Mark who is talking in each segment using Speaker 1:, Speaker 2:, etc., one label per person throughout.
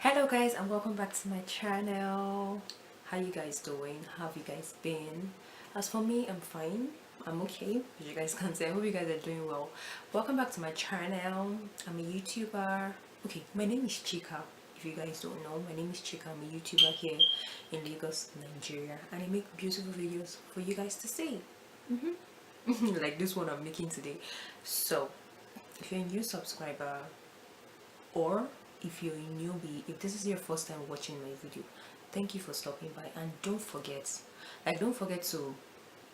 Speaker 1: Hello guys, and welcome back to my channel. How you guys doing? How have you guys been? As for me, I'm fine. I'm okay, as you guys can see. I hope you guys are doing well. Welcome back to my channel. I'm a YouTuber. Okay, my name is Chika. If you guys don't know, my name is Chika. I'm a YouTuber here in Lagos, Nigeria, and I make beautiful videos for you guys to see. Like this one I'm making today. So if you're a new subscriber, or if you're a newbie, if this is your first time watching my video, thank you for stopping by. And don't forget to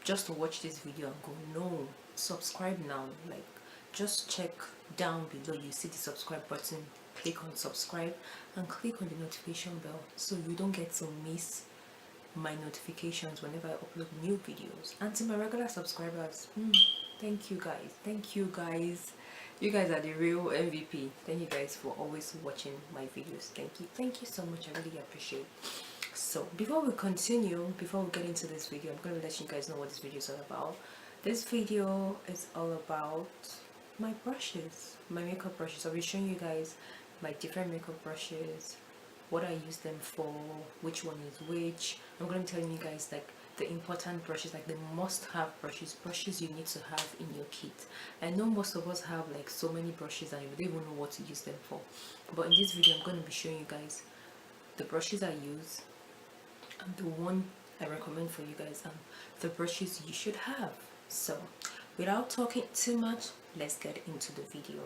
Speaker 1: just to watch this video and go, no, subscribe now. Like, just check down below, you see the subscribe button, click on subscribe and click on the notification bell so you don't get to miss my notifications whenever I upload new videos. And to my regular subscribers, thank you guys. You guys are the real MVP. Thank you guys for always watching my videos. Thank you so much. I really appreciate. So before we continue, before we get into this video, I'm going to let you guys know what this video is all about. This video is all about my brushes, my makeup brushes. I'll be showing you guys my different makeup brushes, what I use them for, which one is which. I'm going to be telling you guys like the important brushes, like the must-have brushes you need to have in your kit. I know most of us have like so many brushes and you don't even know what to use them for, but in this video I'm going to be showing you guys the brushes I use and the one I recommend for you guys and the brushes you should have. So without talking too much, let's get into the video.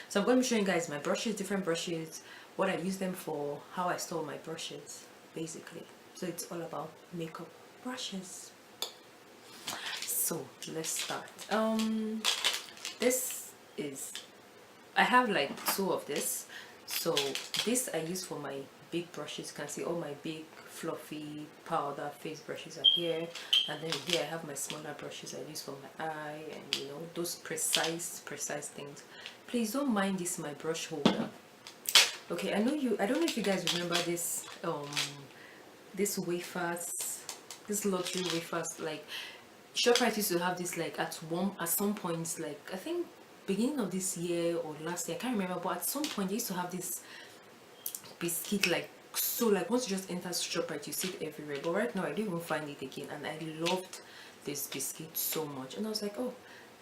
Speaker 1: So I'm going to be showing you guys my brushes, different brushes, what I use them for, how I store my brushes, basically. So it's all about makeup brushes. So let's start. This is, I have like two of this. So this I use for my big brushes. You can see all my big fluffy powder face brushes are here, and then here I have my smaller brushes I use for my eye and you know those precise things. Please don't mind this my brush holder. Okay, I don't know if you guys remember this this wafers, this luxury wafers. Like Shoprite used to have this like at some point, like I think beginning of this year or last year, I can't remember, but at some point they used to have this biscuit, like, so like once you just enter Shoprite you see it everywhere, but right now I don't even find it again, and I loved this biscuit so much, and I was like, oh,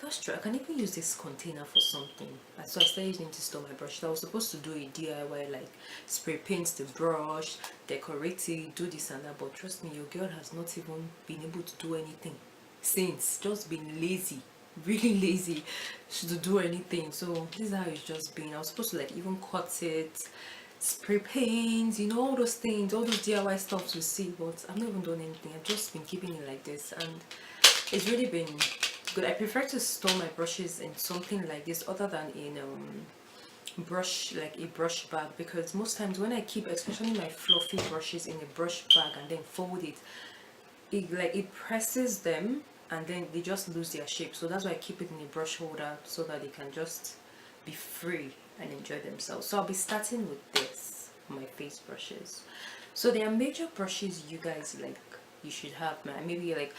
Speaker 1: that's true, I can even use this container for something. And so I started using it to store my brush. I was supposed to do a DIY, like spray paint the brush, decorate it, do this and that, but trust me, your girl has not even been able to do anything since. Just been lazy, really lazy to do anything. So this is how it's just been. I was supposed to like even cut it, spray paint, you know, all those things, all those DIY stuff to see, but I've not even done anything. I've just been keeping it like this, and it's really been good. I prefer to store my brushes in something like this other than in brush, like a brush bag, because most times when I keep especially my fluffy brushes in a brush bag and then fold it, it presses them and then they just lose their shape. So that's why I keep it in a brush holder so that they can just be free and enjoy themselves. So I'll be starting with this, my face brushes. So there are major brushes you guys like you should have, man. Maybe like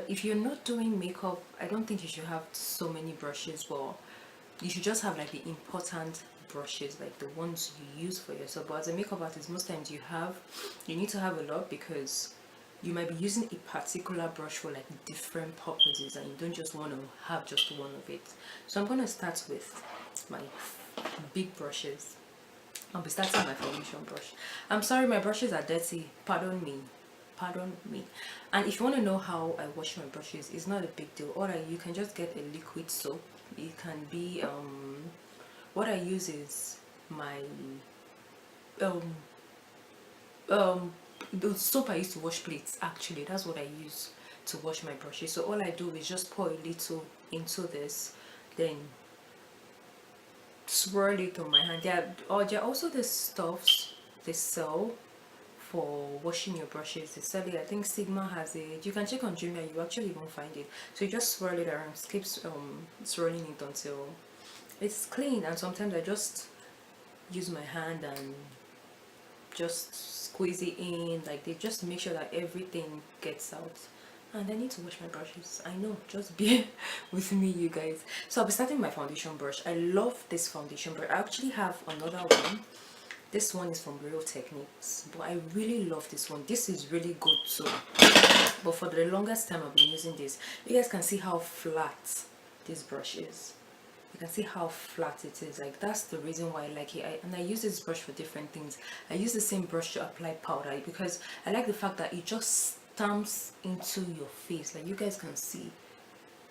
Speaker 1: if you're not doing makeup, I don't think you should have so many brushes, but you should just have like the important brushes, like the ones you use for yourself. But as a makeup artist, most times you need to have a lot, because you might be using a particular brush for like different purposes and you don't just want to have just one of it. So I'm going to start with my big brushes. I'll be starting my foundation brush. I'm sorry, my brushes are dirty, pardon me, and if you want to know how I wash my brushes, it's not a big deal. You can just get a liquid soap. It can be what I use is my the soap I use to wash plates. Actually, that's what I use to wash my brushes. So all I do is just pour a little into this, then swirl it on my hand. There are also the stuffs they sell for washing your brushes. They sell it, I think Sigma has it. You can check on Jumia, you actually won't find it. So you just swirl it around, keep swirling it until it's clean. And sometimes I just use my hand and just squeeze it in, like they just make sure that everything gets out. And I need to wash my brushes, I know, just bear with me, you guys. So I'll be starting my foundation brush. I love this foundation brush. I actually have another one This one is from Real Techniques, but I really love this one. This is really good too. But for the longest time I've been using this. You guys can see how flat this brush is. You can see how flat it is. Like, that's the reason why I like it. And I use this brush for different things. I use the same brush to apply powder because I like the fact that it just stamps into your face. Like, you guys can see.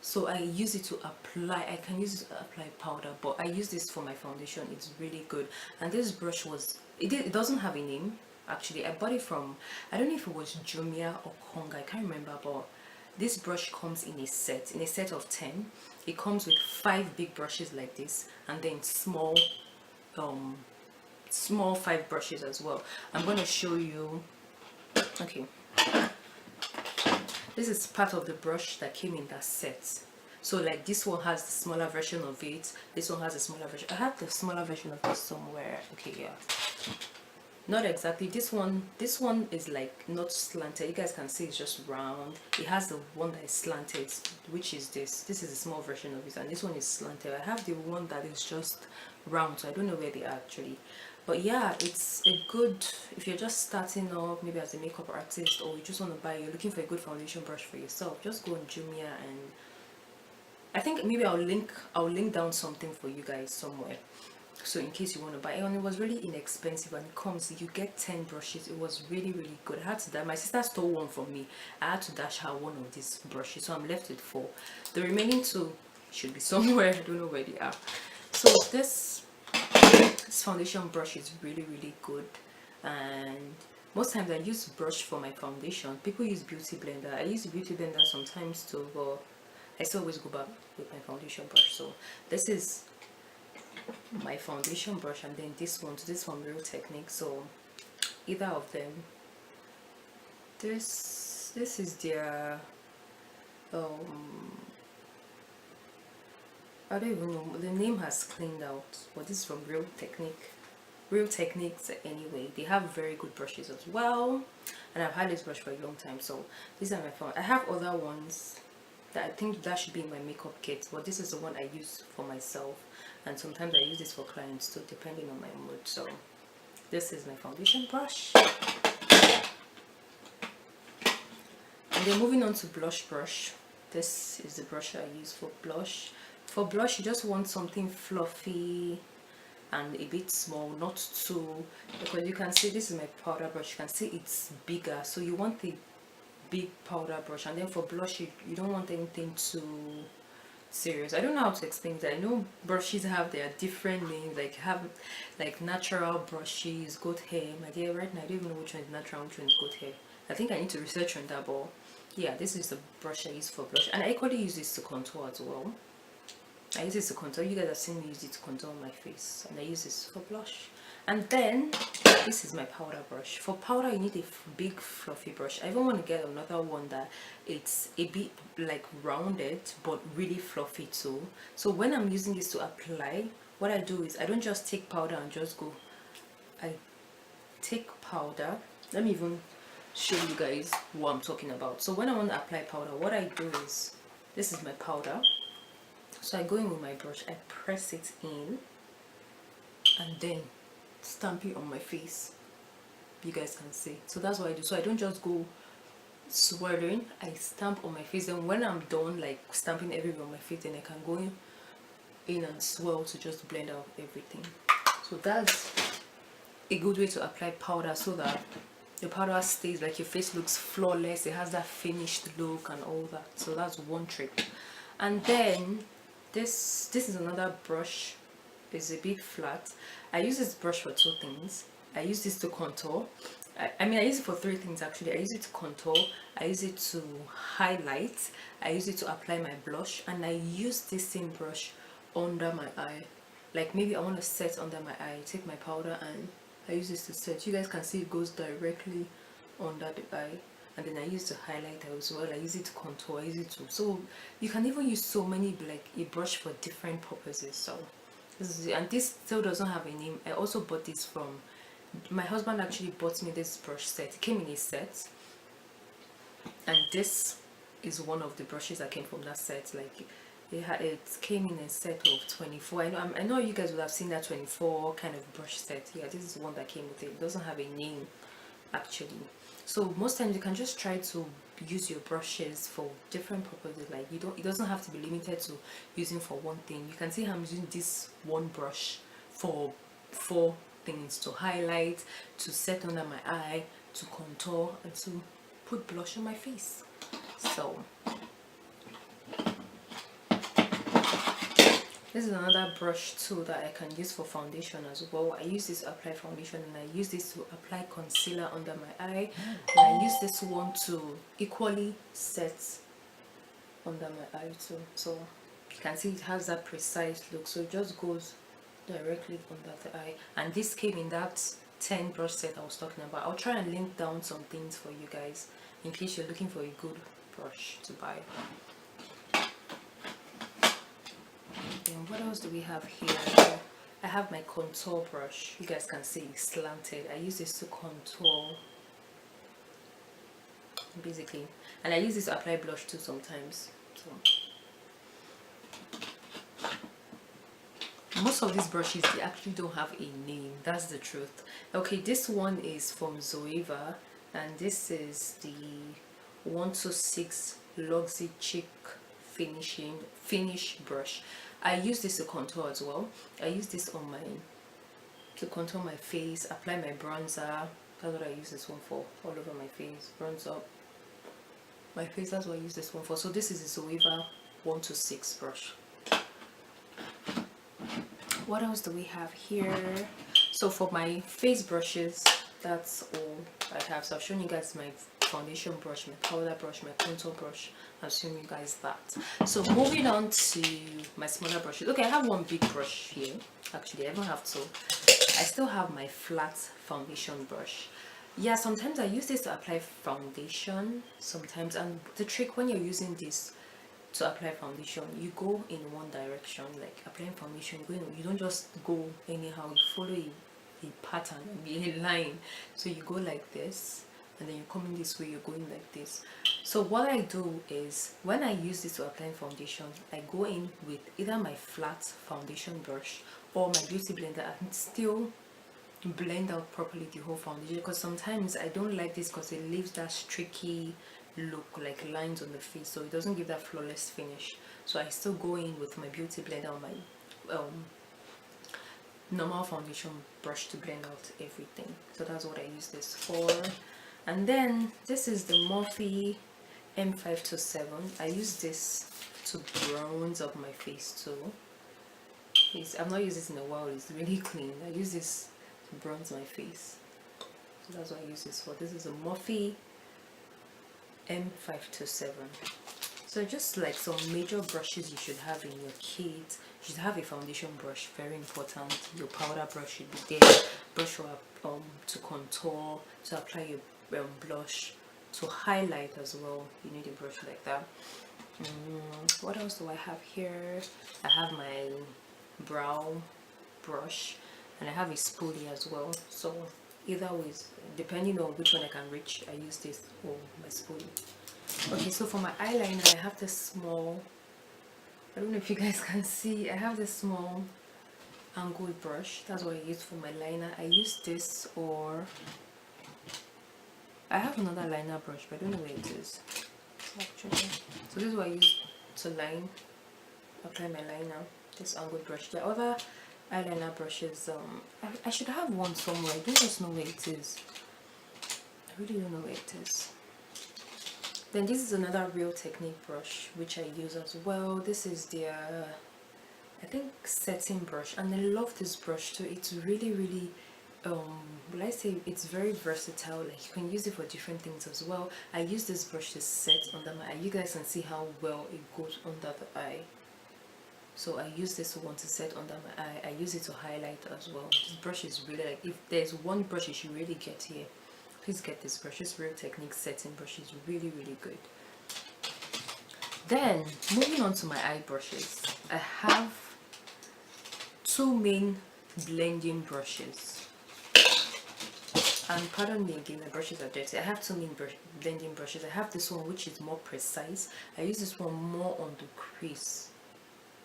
Speaker 1: So I use it to apply, I can use it to apply powder, but I use this for my foundation. It's really good. And this brush was, it doesn't have a name actually. I bought it from, I don't know if it was Jumia or Konga, I can't remember, but this brush comes in a set of 10. It comes with 5 big brushes like this, and then small 5 brushes as well. I'm going to show you. Okay, this is part of the brush that came in that set. So like, this one has the smaller version of it, this one has a smaller version. I have the smaller version of this somewhere. Okay, yeah, not exactly. This one is like not slanted. You guys can see it's just round. It has the one that is slanted, which is this is a small version of it, and this one is slanted. I have the one that is just round, so I don't know where they are actually. But yeah, it's a good, if you're just starting off, maybe as a makeup artist, or you just want to buy, you're looking for a good foundation brush for yourself, just go on Jumia. And I think maybe I'll link down something for you guys somewhere, so in case you want to buy it. And it was really inexpensive, and it comes, you get 10 brushes. It was really good. I had to dash, my sister stole one from me. I had to dash her one of these brushes, so I'm left with 4. The remaining 2 should be somewhere. I don't know where they are. So this foundation brush is really good. And most times I use brush for my foundation. People use beauty blender. I use beauty blender sometimes too, but I still always go back with my foundation brush. So this is my foundation brush, and then this from Real Techniques. So either of them. This is their I don't even know, the name has cleaned out, but this is from Real Techniques anyway. They have very good brushes as well, and I've had this brush for a long time. So these are my phone. I have other ones that I think that should be in my makeup kit, but this is the one I use for myself, and sometimes I use this for clients too, depending on my mood. So this is my foundation brush. And then moving on to blush brush. This is the brush I use for blush. For blush, you just want something fluffy and a bit small, not too, because you can see this is my powder brush. You can see it's bigger, so you want the big powder brush. And then for blush, you don't want anything too serious. I don't know how to explain that. I know brushes have their different names, like natural brushes, goat hair. My dear, right now I don't even know which one is natural, which one is goat hair. I think I need to research on that, but yeah, this is the brush I use for blush, and I equally use this to contour as well. I use this to contour. You guys have seen me use it to contour my face, and I use this for blush. And then this is my powder brush. For powder, you need a big fluffy brush. I even want to get another one that it's a bit like rounded but really fluffy too. So when I'm using this to apply, what I do is I don't just take powder and just go. I take powder. Let me even show you guys what I'm talking about. So when I want to apply powder, what I do is, this is my powder. So I go in with my brush, I press it in, and then stamp it on my face. You guys can see. So that's what I do. So I don't just go swirling, I stamp on my face. And when I'm done like stamping everywhere on my face, then I can go in and swirl to just blend out everything. So that's a good way to apply powder, so that the powder stays, like your face looks flawless, it has that finished look and all that. So that's one trick. And then this is another brush. It's a bit flat. I use this brush for 2 things. I use this to contour. I mean, I use it for 3 things actually. I use it to contour, I use it to highlight, I use it to apply my blush, and I use this same brush under my eye. Like maybe I want to set under my eye, take my powder and I use this to set. You guys can see it goes directly under the eye. And then I use to highlight as well. I use it to contour, I use it to, so you can even use so many, like a brush for different purposes. So this is it. And this still doesn't have a name. I also bought this from, my husband actually bought me this brush set. It came in a set, and this is one of the brushes that came from that set. Like It came in a set of 24. I know you guys would have seen that 24 kind of brush set. Yeah, this is the one that came with it. It doesn't have a name actually. So most times you can just try to use your brushes for different purposes. Like it doesn't have to be limited to using for one thing. You can see I'm using this one brush for 4 things: to highlight, to set under my eye, to contour, and to put blush on my face. So this is another brush tool that I can use for foundation as well. I use this to apply foundation, and I use this to apply concealer under my eye, and I use this one to equally set under my eye too. So you can see it has that precise look, so it just goes directly under the eye. And this came in that 10 brush set I was talking about. I'll try and link down some things for you guys in case you're looking for a good brush to buy. And what else do we have here? I have my contour brush. You guys can see it's slanted. I use this to contour basically, and I use this to apply blush too sometimes. So most of these brushes, they actually don't have a name, that's the truth. Okay, this one is from Zoeva, and this is the 126 Luxy Chic finish brush. I use this to contour as well. I use this on to contour my face, apply my bronzer. That's what I use this one for, all over my face, bronze up my face. That's what I use this one for. So this is the Zoeva 126 brush. What else do we have here? So for my face brushes, that's all I have. So I've shown you guys my foundation brush, my powder brush, my contour brush. I've shown you guys that. So moving on to my smaller brushes. Okay, I have one big brush here. Actually, I don't have two. I still have my flat foundation brush. Yeah, sometimes I use this to apply foundation sometimes, and the trick when you're using this to apply foundation, you go in one direction. Like applying foundation, you don't just go anyhow, you follow a pattern, a line. So you go like this, and then you're coming this way, you're going like this. So what I do is, when I use this to apply foundation, I go in with either my flat foundation brush or my beauty blender and still blend out properly the whole foundation, because sometimes I don't like this because it leaves that streaky look, like lines on the face, so it doesn't give that flawless finish. So I still go in with my beauty blender or my normal foundation brush to blend out everything. So that's what I use this for. And then this is the Morphe M527. I use this to bronze up my face too. I've not used this in a while. It's really clean. I use this to bronze my face. So that's what I use this for. This is a Morphe M527. So just like some major brushes you should have in your kit. You should have a foundation brush, very important. Your powder brush should be there. Brush to contour, to apply your blush, to highlight as well. You need a brush like that. What else do I have here? I have my brow brush, and I have a spoolie as well. So either way, depending on which one I can reach, I use this or my spoolie. Okay, so for my eyeliner, I have this small, I don't know if you guys can see, I have this small angled brush. That's what I use for my liner. I use this, or I have another liner brush, but I don't know where it is actually. So this is what I use to apply my liner, this angled brush. The other eyeliner brushes, I should have one somewhere. I don't just know where it is. I really don't know where it is. Then this is another Real Technique brush which I use as well. This is their, I think, setting brush, and I love this brush too. It's really will I say, it's very versatile. Like you can use it for different things as well. I use this brush to set under my eye. You guys can see how well it goes under the eye. So I use this one to set under my eye. I use it to highlight as well. This brush is really, like, if there's one brush you should really get here, please get this brush. This Real Technique setting brush is really good. Then moving on to my eye brushes, I have two main blending brushes. And pardon me again, my brushes are dirty. I have two main blending brushes. I have this one which is more precise. I use this one more on the crease.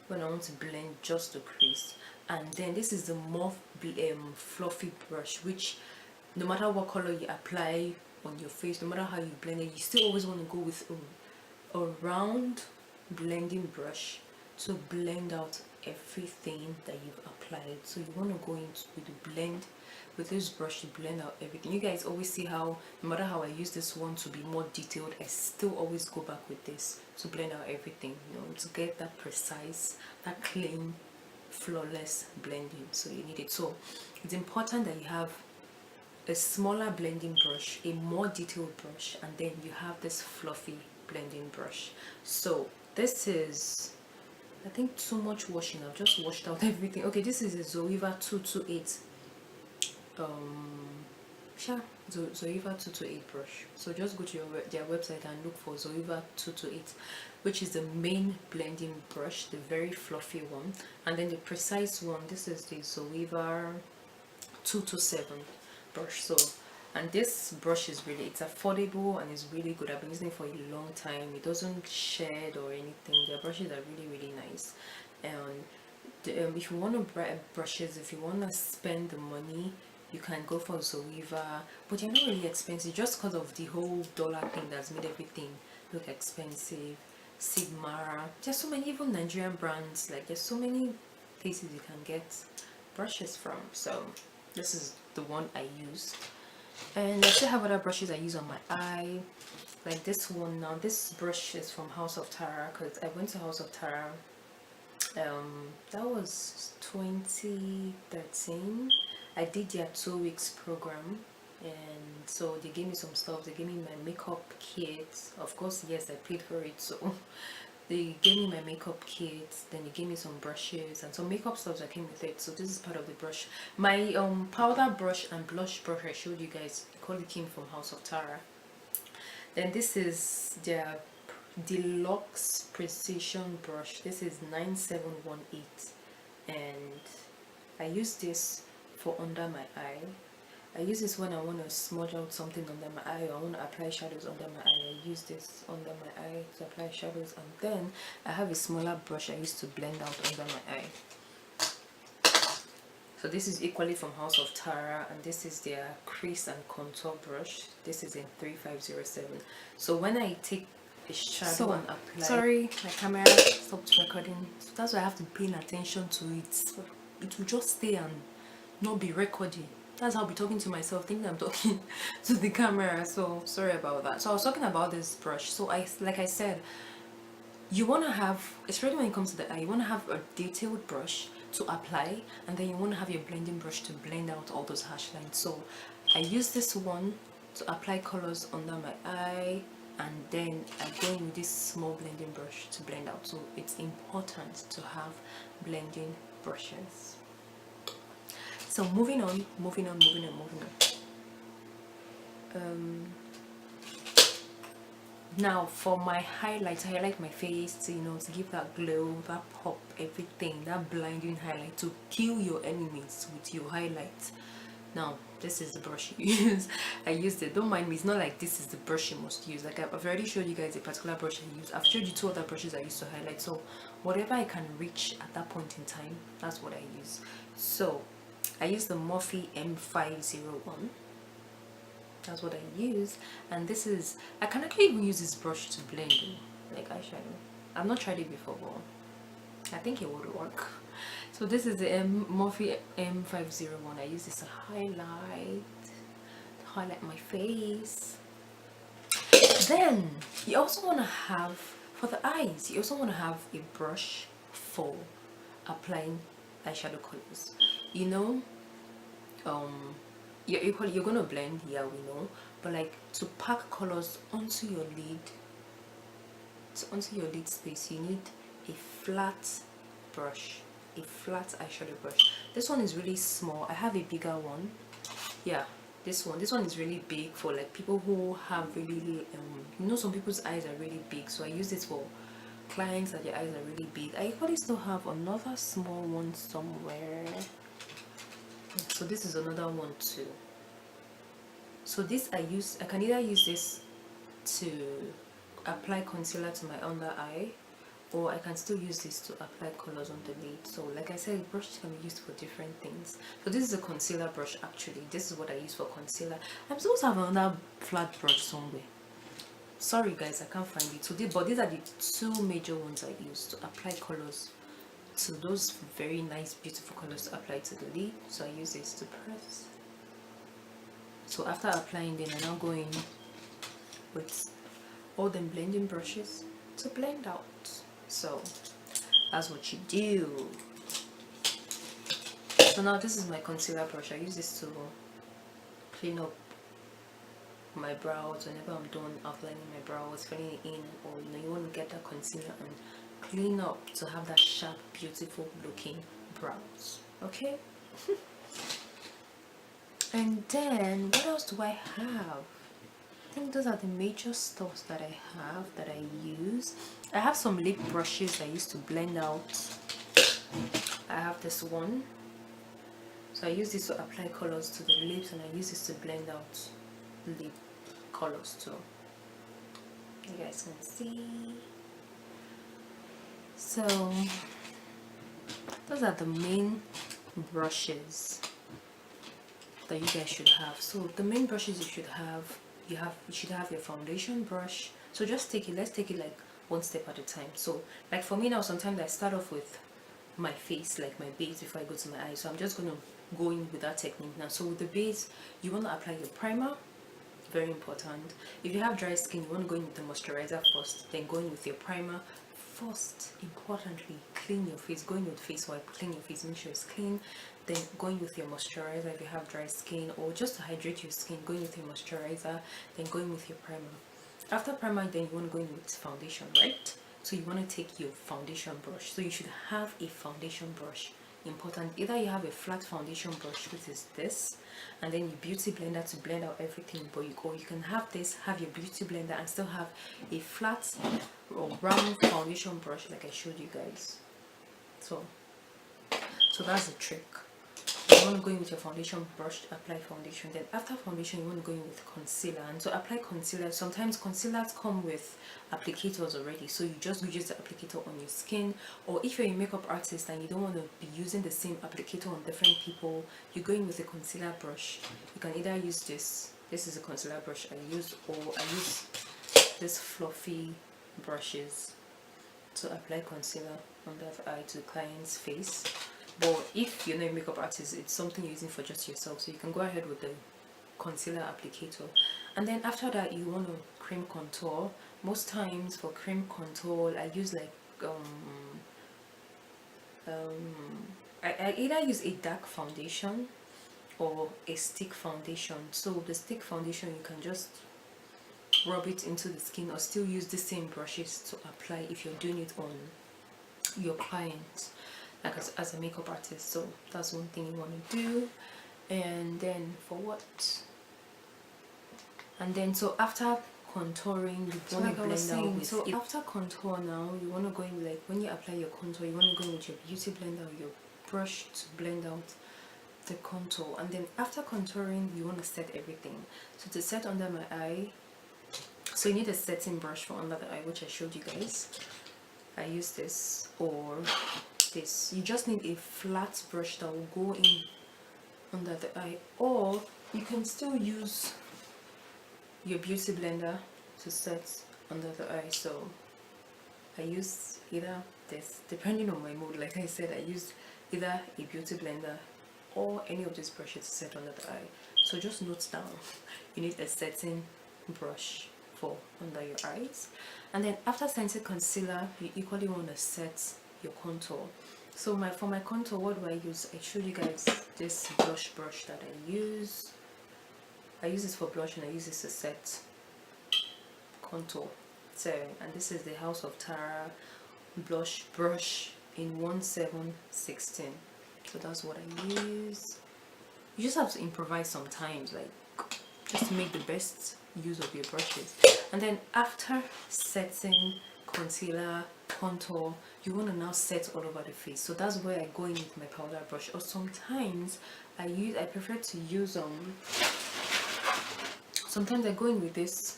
Speaker 1: when I want to blend just the crease. And then this is the Morphe fluffy brush, which no matter what color you apply on your face, no matter how you blend it, you still always want to go with a round blending brush to blend out everything that you've applied. So you want to go into with the blend with this brush to blend out everything. You guys always see how no matter how I use this one to be more detailed, I still always go back with this to blend out everything, you know, to get that precise, that clean, flawless blending. So you need it. So it's important that you have a smaller blending brush, a more detailed brush, and then you have this fluffy blending brush. So this is, I think, too much washing. I've just washed out everything. Okay, this is a Zoeva 228 Zoeva 228 brush. So just go to their website and look for Zoeva 228, which is the main blending brush, the very fluffy one. And then the precise one, this is the Zoeva 227 brush. So, and this brush is really, it's affordable and it's really good. I've been using it for a long time. It doesn't shed or anything. Their brushes are really nice. And if you want to buy brushes, if you want to spend the money, you can go for Zoeva, but they're not really expensive just because of the whole dollar thing that's made everything look expensive. Sigmara, there's so many, even Nigerian brands, like there's so many places you can get brushes from. So this is the one I use, and I still have other brushes I use on my eye, like this one. Now this brush is from House of Tara because I went to House of Tara, that was 2013. I did their 2 weeks program, and so they gave me some stuff. They gave me my makeup kit, of course, yes, I paid for it, so they gave me my makeup kit, then they gave me some brushes and some makeup stuff that came with it. So this is part of the brush. My powder brush and blush brush I showed you guys, the quality came from House of Tara. Then this is their deluxe precision brush. This is 9718, and I use this for under my eye. I use this when I want to smudge out something under my eye, or I want to apply shadows under my eye. I use this under my eye to apply shadows, and then I have a smaller brush I use to blend out under my eye. So this is equally from House of Tara, and this is their crease and contour brush. This is in 3507. So when I take a shadow and apply, sorry, my camera stopped recording, so that's why I have to pay attention to it. It will just stay and not be recording. That's how I'll be talking to myself, thinking I'm talking to the camera. So sorry about that. So I was talking about this brush. So like I said, you want to have, especially when it comes to the eye, you want to have a detailed brush to apply, and then you want to have your blending brush to blend out all those harsh lines. So I use this one to apply colors under my eye, and then I go in with this small blending brush to blend out. So it's important to have blending brushes. So moving on. Now for my highlights, I highlight my face to, you know, to give that glow, that pop, everything, that blinding highlight, to kill your enemies with your highlight. Now this is the brush you use. I used it, don't mind me, it's not like this is the brush you must use. Like I've already showed you guys a particular brush I use. I've showed you 2 other brushes I use to highlight, so whatever I can reach at that point in time, that's what I use. So I use the Morphe M501. That's what I use, and this is, I can actually even use this brush to blend like eyeshadow. I've not tried it before, but I think it would work. So this is the Morphe M501. I use this to highlight my face. Then you also want to have, for the eyes, you also want to have a brush for applying eyeshadow colors. You know, you're gonna blend, yeah, we know, but like to pack colors onto your lid, space, you need a flat brush, a flat eyeshadow brush. This one is really small. I have a bigger one. Yeah, this one is really big for like people who have really you know, some people's eyes are really big, so I use this for clients that their eyes are really big. I probably still have another small one somewhere. So this is another one too. So this I can either use this to apply concealer to my under eye, or I can still use this to apply colors on the lid. So like I said, brushes can be used for different things. So this is a concealer brush. Actually, this is what I use for concealer. I'm supposed to have another flat brush somewhere. Sorry guys, I can't find it. So but these are the two major ones I use to apply colors, so those very nice beautiful colors to apply to the lid. So I use this to press. So after applying, then I now go in with all them blending brushes to blend out. So that's what you do. So now this is my concealer brush. I use this to clean up my brows whenever I'm done outlining my brows, filling it in, or you want to get that concealer and clean up to have that sharp, beautiful looking brows. Okay. And then what else do I have? I think those are the major stuffs that I have that I use. I have some lip brushes I used to blend out. I have this one, so I use this to apply colors to the lips, and I use this to blend out lip colors too. You guys can see. So those are the main brushes that you guys should have. So the main brushes you should have, you should have your foundation brush. So just take it, let's take it like one step at a time. So like for me now, sometimes I start off with my face, like my base, before I go to my eyes. So I'm just going to go in with that technique now. So with the base, you want to apply your primer. Very important. If you have dry skin, you want to go in with the moisturizer first, then go in with your primer. First, importantly, clean your face. Go in with face wipe, clean your face, make sure it's clean. Then go in with your moisturizer if you have dry skin, or just to hydrate your skin, go in with your moisturizer, then go in with your primer. After primer, then you want to go in with foundation, right? So you want to take your foundation brush. So you should have a foundation brush. Important. Either you have a flat foundation brush, which is this, and then your beauty blender to blend out everything, or you can have this, have your beauty blender, and still have a flat or round foundation brush like I showed you guys. So that's the trick. You want to go in with your foundation brush to apply foundation. Then after foundation, you want to go in with concealer. And to apply concealer, sometimes concealers come with applicators already, so you just use the applicator on your skin. Or if you're a makeup artist and you don't want to be using the same applicator on different people, you go in with a concealer brush. You can either use this is a concealer brush I use, or I use this fluffy brushes to apply concealer under the eye to the client's face. But if you're not a makeup artist, it's something you're using for just yourself, so you can go ahead with the concealer applicator. And then after that, you want to cream contour. Most times for cream contour, I use like I either use a dark foundation or a stick foundation. So the stick foundation, you can just rub it into the skin, or still use the same brushes to apply if you're doing it on your client, like as a makeup artist. So that's one thing you want to do. And then for what? And then so after contouring, you want to blend out with. So after contour now, you want to go in, like when you apply your contour, you want to go in with your beauty blender or your brush to blend out the contour. And then after contouring, you want to set everything. So to set under my eye, so you need a setting brush for under the eye, which I showed you guys. I use this or this. You just need a flat brush that will go in under the eye, or you can still use your beauty blender to set under the eye. So I use either this, depending on my mood. Like I said, I use either a beauty blender or any of these brushes to set under the eye. So just note down, you need a setting brush for under your eyes. And then after setting concealer, you equally want to set your contour. So for my contour, what do I use? I showed you guys this blush brush that I use. I use this for blush, and I use this to set contour. So, and this is the House of Tara blush brush in 1716. So that's what I use. You just have to improvise sometimes, like just to make the best use of your brushes. And then after setting concealer, contour, you want to now set all over the face. So that's where I go in with my powder brush, or sometimes I prefer to use sometimes I go in with this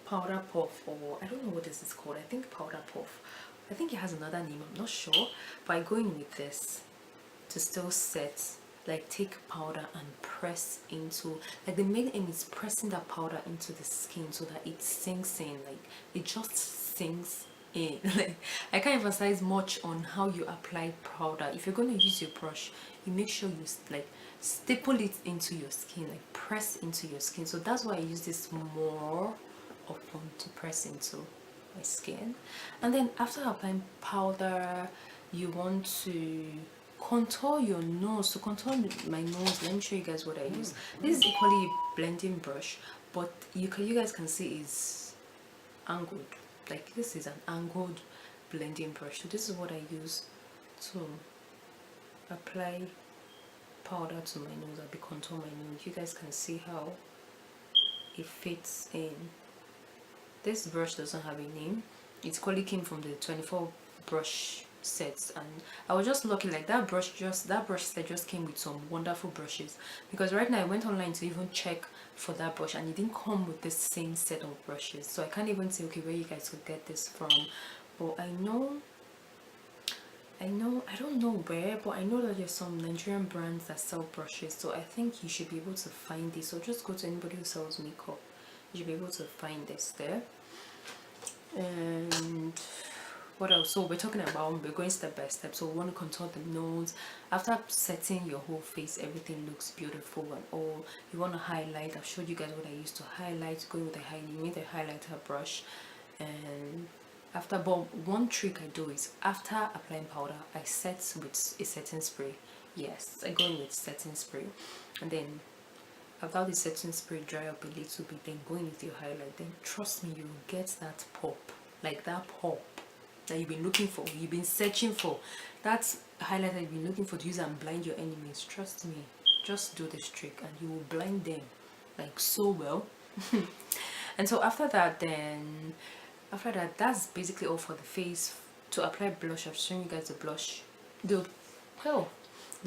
Speaker 1: powder puff, or I don't know what this is called. I think powder puff. I think it has another name, I'm not sure, but I go in with this to still set, like take powder and press into, like the main aim is pressing that powder into the skin so that it sinks in, like it just sinks in. Like I can't emphasize much on how you apply powder. If you're going to use your brush, you make sure you like staple it into your skin, like press into your skin. So that's why I use this more often, to press into my skin. And then after applying powder, you want to contour your nose. To contour my nose, let me show you guys what I use. This is equally a blending brush, but you guys can see it's angled. Like this is an angled blending brush. So this is what I use to apply powder to my nose. I'll be contour my nose. You guys can see how it fits in. This brush doesn't have a name. It equally came from the 24 brush sets, and I was just lucky, like that brush set just came with some wonderful brushes, because right now I went online to even check for that brush and it didn't come with the same set of brushes, so I can't even say okay where you guys could get this from. But I don't know where, but I know that there's some Nigerian brands that sell brushes, so I think you should be able to find this. So just go to anybody who sells makeup, you should be able to find this there. And what else? So we're talking about, we're going step by step. So we want to contour the nose. After setting your whole face, everything looks beautiful and all. You want to highlight. I've showed you guys what I used to highlight. Go with the you need a highlighter brush. And after, but one trick I do is after applying powder, I set with a setting spray. Yes, I go in with setting spray, and then after the setting spray dry up a little bit, then go in with your highlight. Then trust me, you will get that pop, like that pop that you've been looking for, you've been searching for, that highlight that you've been looking for to use and blind your enemies. Trust me, just do this trick and you will blind them like so well. And so after that, that's basically all for the face. To apply blush, I've shown you guys the blush, the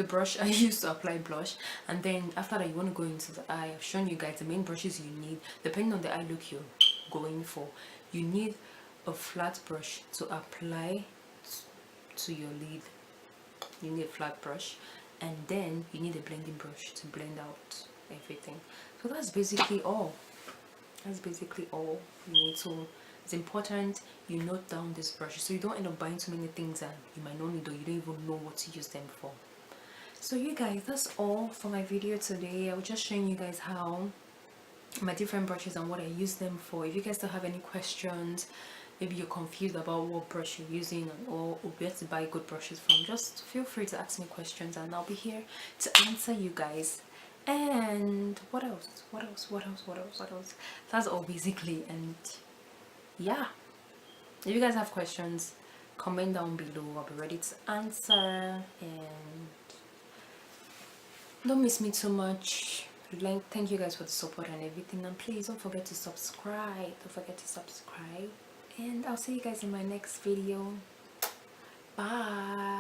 Speaker 1: brush I use to apply blush. And then after that, you want to go into the eye. I've shown you guys the main brushes you need depending on the eye look you're going for. You need a flat brush to apply to your lid. You need a flat brush, and then you need a blending brush to blend out everything. So that's basically all. That's basically all you need. So it's important you note down this brush so you don't end up buying too many things and you might not need, or you don't even know what to use them for. So you guys, that's all for my video today. I was just showing you guys how my different brushes and what I use them for. If you guys still have any questions, maybe you're confused about what brush you're using or where to buy good brushes from, just feel free to ask me questions and I'll be here to answer you guys. And what else? That's all basically. And yeah, if you guys have questions, comment down below. I'll be ready to answer. And don't miss me too much. Thank you guys for the support and everything, and please don't forget to subscribe. And I'll see you guys in my next video. Bye.